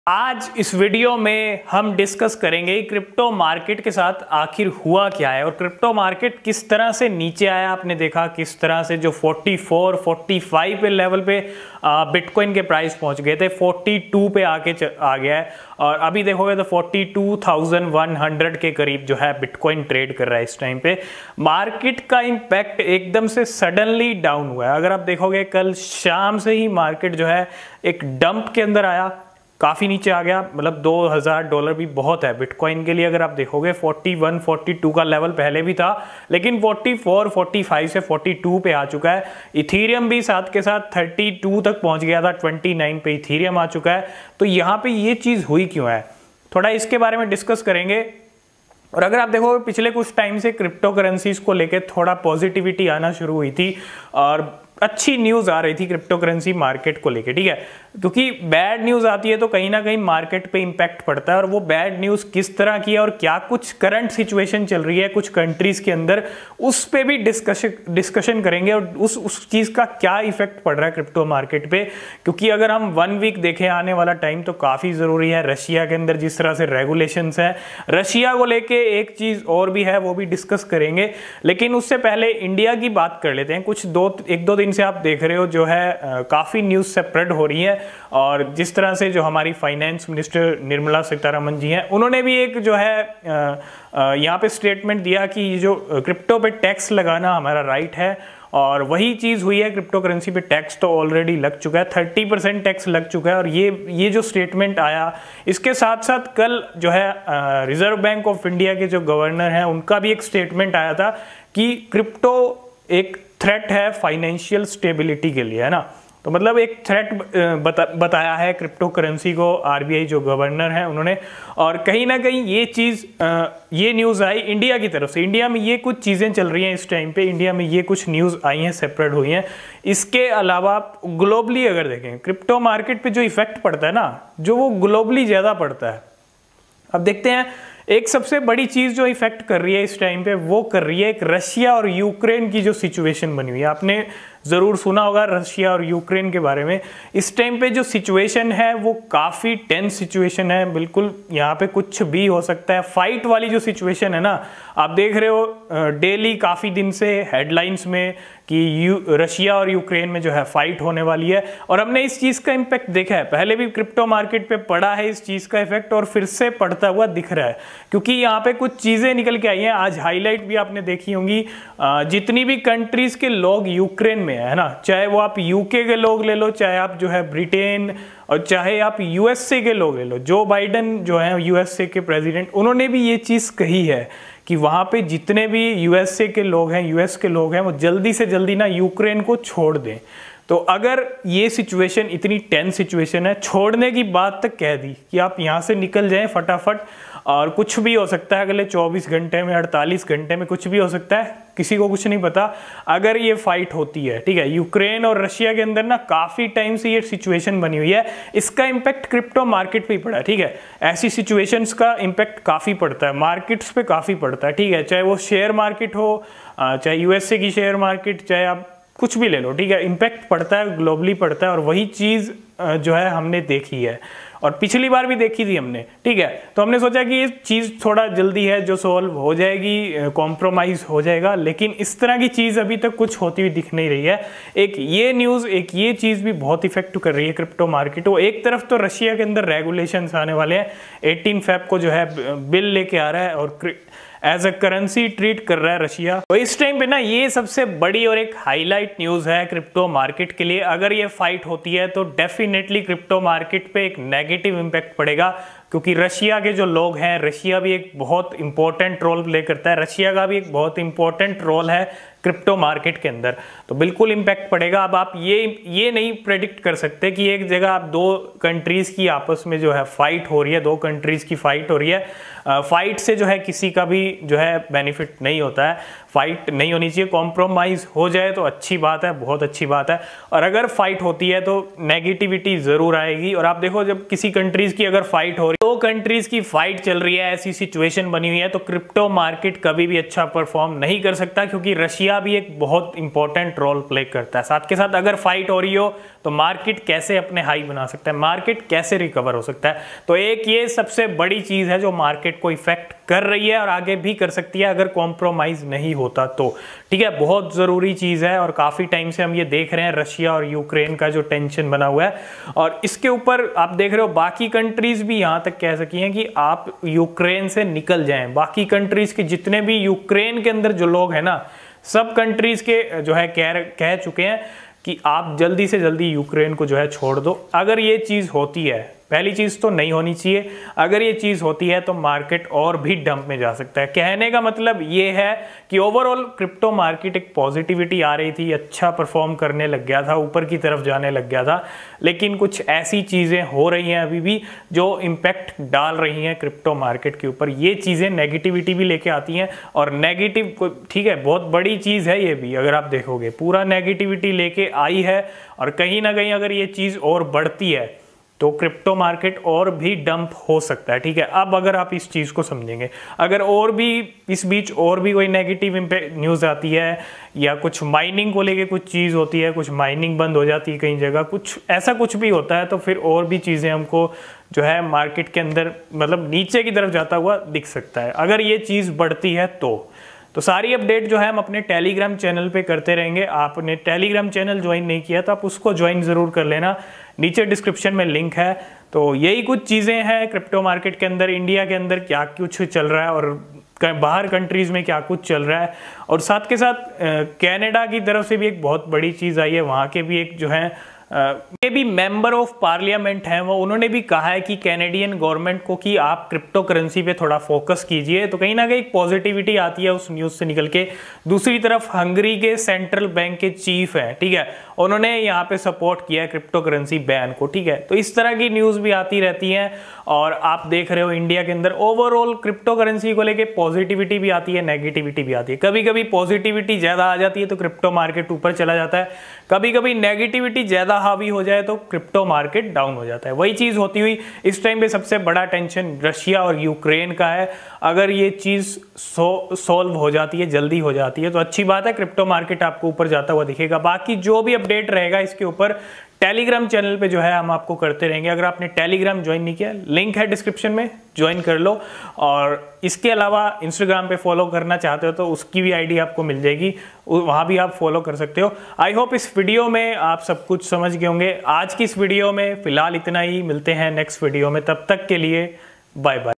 आज इस वीडियो में हम डिस्कस करेंगे क्रिप्टो मार्केट के साथ आखिर हुआ क्या है और क्रिप्टो मार्केट किस तरह से नीचे आया। आपने देखा किस तरह से जो 44, 45 पे लेवल पे बिटकॉइन के प्राइस पहुंच गए थे, 42 पे आ गया है और अभी देखोगे तो 42,100 के करीब जो है बिटकॉइन ट्रेड कर रहा है। इस टाइम पे मार्केट का इम्पैक्ट एकदम से सडनली डाउन हुआ है। अगर आप देखोगे कल शाम से ही मार्केट जो है एक डंप के अंदर आया, काफ़ी नीचे आ गया। मतलब $2,000 भी बहुत है बिटकॉइन के लिए। अगर आप देखोगे 41, 42 का लेवल पहले भी था, लेकिन 44, 45 से 42 पे आ चुका है। इथीरियम भी साथ के साथ 32 तक पहुंच गया था, 29 पे इथीरियम आ चुका है। तो यहाँ पे ये चीज़ हुई क्यों है, थोड़ा इसके बारे में डिस्कस करेंगे। और अगर आप देखोगे पिछले कुछ टाइम से क्रिप्टो करेंसीज को लेकर थोड़ा पॉजिटिविटी आना शुरू हुई थी और अच्छी न्यूज़ आ रही थी क्रिप्टो करेंसी मार्केट को लेके, ठीक है। क्योंकि बैड न्यूज़ आती है तो कहीं ना कहीं मार्केट पे इम्पैक्ट पड़ता है और वो बैड न्यूज़ किस तरह की है और क्या कुछ करंट सिचुएशन चल रही है कुछ कंट्रीज़ के अंदर, उस पे भी डिस्कशन करेंगे और उस चीज़ का क्या इफेक्ट पड़ रहा है क्रिप्टो मार्केट पे। क्योंकि अगर हम 1 वीक देखें आने वाला टाइम तो काफ़ी ज़रूरी है। रशिया के अंदर जिस तरह से रेगुलेशंस हैं, रशिया को लेके एक चीज़ और भी है, वो भी डिस्कस करेंगे। लेकिन उससे पहले इंडिया की बात कर लेते हैं। कुछ 1-2 दिन से आप देख रहे हो जो है काफ़ी न्यूज़ स्प्रेड हो रही है और जिस तरह से जो हमारी फाइनेंस मिनिस्टर निर्मला सीतारमण जी हैं, उन्होंने भी एक जो है यहाँ पे स्टेटमेंट दिया कि जो क्रिप्टो पे टैक्स लगाना हमारा राइट है और वही चीज़ हुई है। क्रिप्टो करेंसी पे टैक्स तो ऑलरेडी लग चुका है, 30% टैक्स लग चुका है। और ये जो स्टेटमेंट आया, इसके साथ साथ कल जो है रिजर्व बैंक ऑफ इंडिया के जो गवर्नर हैं उनका भी एक स्टेटमेंट आया था कि क्रिप्टो एक थ्रेट है फाइनेंशियल स्टेबिलिटी के लिए, है ना। तो मतलब एक थ्रेट बताया है क्रिप्टो करेंसी को आरबीआई जो गवर्नर हैं उन्होंने। और कहीं ना कहीं ये चीज़ ये न्यूज़ आई इंडिया की तरफ से। इंडिया में ये कुछ चीज़ें चल रही हैं इस टाइम पे, इंडिया में ये कुछ न्यूज़ आई हैं, सेपरेट हुई हैं। इसके अलावा ग्लोबली अगर देखें क्रिप्टो मार्केट पे जो इफेक्ट पड़ता है ना, जो वो ग्लोबली ज़्यादा पड़ता है। अब देखते हैं एक सबसे बड़ी चीज़ जो इफेक्ट कर रही है इस टाइम पे, वो कर रही है एक रशिया और यूक्रेन की जो सिचुएशन बनी हुई है। आपने ज़रूर सुना होगा रशिया और यूक्रेन के बारे में। इस टाइम पे जो सिचुएशन है वो काफ़ी टेंस सिचुएशन है, बिल्कुल यहाँ पे कुछ भी हो सकता है। फाइट वाली जो सिचुएशन है ना, आप देख रहे हो डेली काफ़ी दिन से हेडलाइंस में कि रशिया और यूक्रेन में जो है फाइट होने वाली है। और हमने इस चीज़ का इम्पैक्ट देखा है, पहले भी क्रिप्टो मार्केट पे पड़ा है इस चीज़ का इफेक्ट और फिर से पड़ता हुआ दिख रहा है। क्योंकि यहाँ पे कुछ चीज़ें निकल के आई हैं। आज हाईलाइट भी आपने देखी होंगी, जितनी भी कंट्रीज़ के लोग यूक्रेन में है ना, चाहे वो आप यूके के लोग ले लो, चाहे आप जो है ब्रिटेन और चाहे आप यूएसए के लोग ले लो। जो बाइडन जो है यूएसए के प्रेसिडेंट, उन्होंने भी ये चीज़ कही है कि वहाँ पे जितने भी यूएसए के लोग हैं, यूएस के लोग हैं, वो जल्दी से जल्दी ना यूक्रेन को छोड़ दें। तो अगर ये सिचुएशन इतनी टेंस सिचुएशन है, छोड़ने की बात तक कह दी कि आप यहाँ से निकल जाएं फटाफट और कुछ भी हो सकता है अगले 24 घंटे में, 48 घंटे में कुछ भी हो सकता है, किसी को कुछ नहीं पता। अगर ये फाइट होती है, ठीक है, यूक्रेन और रशिया के अंदर ना काफ़ी टाइम से ये सिचुएशन बनी हुई है, इसका इम्पैक्ट क्रिप्टो मार्केट पे ही पड़ा है, ठीक है। ऐसी सिचुएशंस का इम्पैक्ट काफ़ी पड़ता है, मार्केट्स पे काफ़ी पड़ता है, ठीक है। चाहे वो शेयर मार्केट हो, चाहे यूएसए की शेयर मार्केट, चाहे आप कुछ भी ले लो, ठीक है, इम्पैक्ट पड़ता है, ग्लोबली पड़ता है। और वही चीज़ जो है हमने देखी है और पिछली बार भी देखी थी हमने, ठीक है। तो हमने सोचा कि ये चीज़ थोड़ा जल्दी है जो सॉल्व हो जाएगी, कॉम्प्रोमाइज़ हो जाएगा, लेकिन इस तरह की चीज़ अभी तक कुछ होती हुई दिख नहीं रही है। एक ये न्यूज़, एक ये चीज़ भी बहुत इफेक्ट कर रही है क्रिप्टो मार्केट को। एक तरफ तो रशिया के अंदर रेगुलेशंस आने वाले हैं, 18 फेब को जो है बिल लेके आ रहा है और एज अ करेंसी ट्रीट कर रहा है रशिया। तो इस टाइम पे ना ये सबसे बड़ी और एक हाईलाइट न्यूज़ है क्रिप्टो मार्केट के लिए। अगर ये फाइट होती है तो डेफिनेटली क्रिप्टो मार्केट पे एक नेगेटिव इम्पैक्ट पड़ेगा, क्योंकि रशिया के जो लोग हैं, रशिया भी एक बहुत इंपॉर्टेंट रोल प्ले करता है, रशिया का भी एक बहुत इंपॉर्टेंट रोल है क्रिप्टो मार्केट के अंदर। तो बिल्कुल इम्पैक्ट पड़ेगा। अब आप ये नहीं प्रेडिक्ट कर सकते कि एक जगह आप 2 कंट्रीज़ की आपस में जो है फाइट हो रही है, 2 कंट्रीज़ की फाइट हो रही है। फाइट से जो है किसी का भी जो है बेनिफिट नहीं होता है, फाइट नहीं होनी चाहिए। कॉम्प्रोमाइज़ हो जाए तो अच्छी बात है, बहुत अच्छी बात है। और अगर फाइट होती है तो नेगेटिविटी ज़रूर आएगी। और आप देखो जब किसी कंट्रीज़ की अगर फाइट हो रही है, 2 कंट्रीज़ की फाइट चल रही है, ऐसी सिचुएशन बनी हुई है, तो क्रिप्टो मार्केट कभी भी अच्छा परफॉर्म नहीं कर सकता, क्योंकि रशिया भी एक बहुत इंपॉर्टेंट रोल प्ले करता है। साथ के साथ अगर फाइट हो रही हो तो मार्केट कैसे अपने हाई बना सकता है, मार्केट कैसे रिकवर हो सकता है। तो एक ये सबसे बड़ी चीज है जो मार्केट को इफेक्ट कर रही है और आगे भी कर सकती है अगर कॉम्प्रोमाइज नहीं होता तो, ठीक है। बहुत जरूरी चीज है और काफी टाइम से हम ये देख रहे हैं रशिया और यूक्रेन का जो टेंशन बना हुआ है, और इसके ऊपर आप देख रहे हो बाकी कंट्रीज भी यहां तक कह सकी हैं कि आप यूक्रेन से निकल जाएं। बाकी कंट्रीज के जितने भी यूक्रेन के अंदर जो लोग हैं ना, सब कंट्रीज के जो है कह चुके हैं कि आप जल्दी से जल्दी यूक्रेन को जो है छोड़ दो। अगर ये चीज होती है, पहली चीज तो नहीं होनी चाहिए, अगर ये चीज होती है तो मार्केट और भी डंप में जा सकता है। कहने का मतलब ये है कि ओवरऑल क्रिप्टो मार्केट एक पॉजिटिविटी आ रही थी, अच्छा परफॉर्म करने लग गया था, ऊपर की तरफ जाने लग गया था, लेकिन कुछ ऐसी चीजें हो रही हैं अभी भी जो इम्पैक्ट डाल रही हैं क्रिप्टो मार्केट के ऊपर। ये चीजें नेगेटिविटी भी लेके आती हैं, और नेगेटिव, ठीक है, बहुत बड़ी चीज है ये भी। अगर आप देखोगे पूरा नेगेटिविटी लेके आई है, और कहीं ना कहीं अगर ये चीज और बढ़ती है तो क्रिप्टो मार्केट और भी डंप हो सकता है, ठीक है। अब अगर आप इस चीज़ को समझेंगे, अगर और भी इस बीच और भी कोई नेगेटिव न्यूज़ आती है, या कुछ माइनिंग को लेके कुछ चीज़ होती है, कुछ माइनिंग बंद हो जाती है कई जगह, कुछ ऐसा कुछ भी होता है, तो फिर और भी चीज़ें हमको जो है मार्केट के अंदर मतलब नीचे की तरफ जाता हुआ दिख सकता है अगर ये चीज़ बढ़ती है तो सारी अपडेट जो है हम अपने टेलीग्राम चैनल पे करते रहेंगे। आपने टेलीग्राम चैनल ज्वाइन नहीं किया तो आप उसको ज्वाइन ज़रूर कर लेना, नीचे डिस्क्रिप्शन में लिंक है। तो यही कुछ चीज़ें हैं क्रिप्टो मार्केट के अंदर, इंडिया के अंदर क्या कुछ चल रहा है और बाहर कंट्रीज़ में क्या कुछ चल रहा है, और साथ के साथ कनाडा की तरफ से भी एक बहुत बड़ी चीज़ आई है। वहाँ के भी एक जो है ये भी मेंबर ऑफ पार्लियामेंट हैं, वो उन्होंने भी कहा है कि कैनेडियन गवर्नमेंट को कि आप क्रिप्टो करेंसी पे थोड़ा फोकस कीजिए। तो कहीं ना कहीं एक पॉजिटिविटी आती है उस न्यूज़ से निकल के। दूसरी तरफ हंगरी के सेंट्रल बैंक के चीफ हैं, ठीक है, उन्होंने यहाँ पे सपोर्ट किया है क्रिप्टो करेंसी बैन को, ठीक है। तो इस तरह की न्यूज़ भी आती रहती हैं, और आप देख रहे हो इंडिया के अंदर ओवरऑल क्रिप्टो करेंसी को लेके पॉजिटिविटी भी आती है, नेगेटिविटी भी आती है। कभी कभी पॉजिटिविटी ज़्यादा आ जाती है तो क्रिप्टो मार्केट ऊपर चला जाता है, कभी कभी नेगेटिविटी ज़्यादा हावी हो जाए तो क्रिप्टो मार्केट डाउन हो जाता है। वही चीज़ होती हुई इस टाइम पे सबसे बड़ा टेंशन रशिया और यूक्रेन का है। अगर ये चीज़ सॉल्व हो जाती है, जल्दी हो जाती है, तो अच्छी बात है, क्रिप्टो मार्केट आपको ऊपर जाता हुआ दिखेगा। बाकी जो भी अपडेट रहेगा इसके ऊपर टेलीग्राम चैनल पे जो है हम आपको करते रहेंगे। अगर आपने टेलीग्राम ज्वाइन नहीं किया, लिंक है डिस्क्रिप्शन में, ज्वाइन कर लो। और इसके अलावा इंस्टाग्राम पे फॉलो करना चाहते हो तो उसकी भी आईडी आपको मिल जाएगी, वहाँ भी आप फॉलो कर सकते हो। आई होप इस वीडियो में आप सब कुछ समझ गए होंगे। आज की इस वीडियो में फिलहाल इतना ही, मिलते हैं नेक्स्ट वीडियो में, तब तक के लिए बाय बाय।